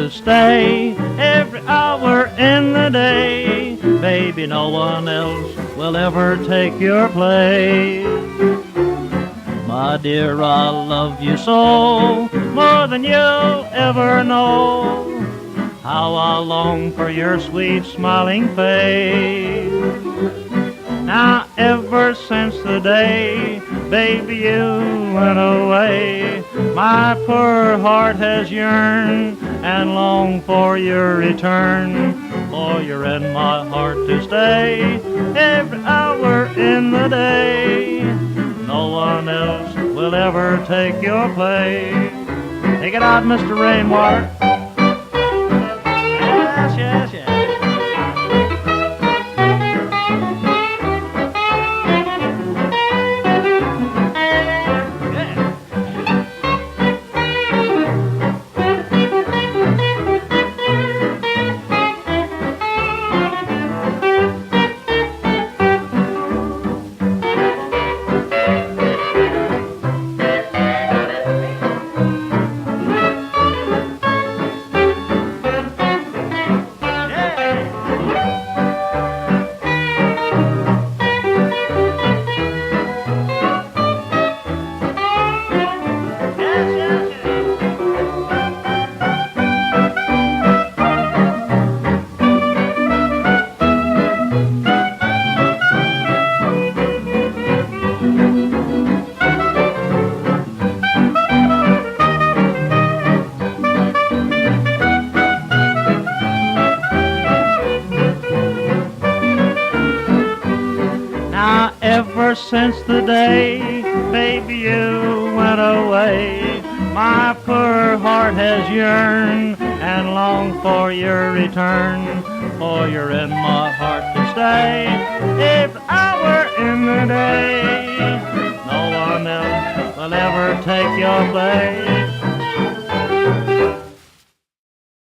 to stay every hour in the day. Baby, no one else will ever take your place. My dear, I love you so, more than you'll ever know. How I long for your sweet smiling face. Now ever since the day, baby, you went away, my poor heart has yearned and longed for your return. For you're in my heart to stay every hour in the day. No one else will ever take your place. Take it out, Mr. Rainwater. Yes, yes, yes. Now ever since the day, baby, you went away, my poor heart has yearned and longed for your return. For you're in my heart to stay every hour in the day. No one else will ever take your place.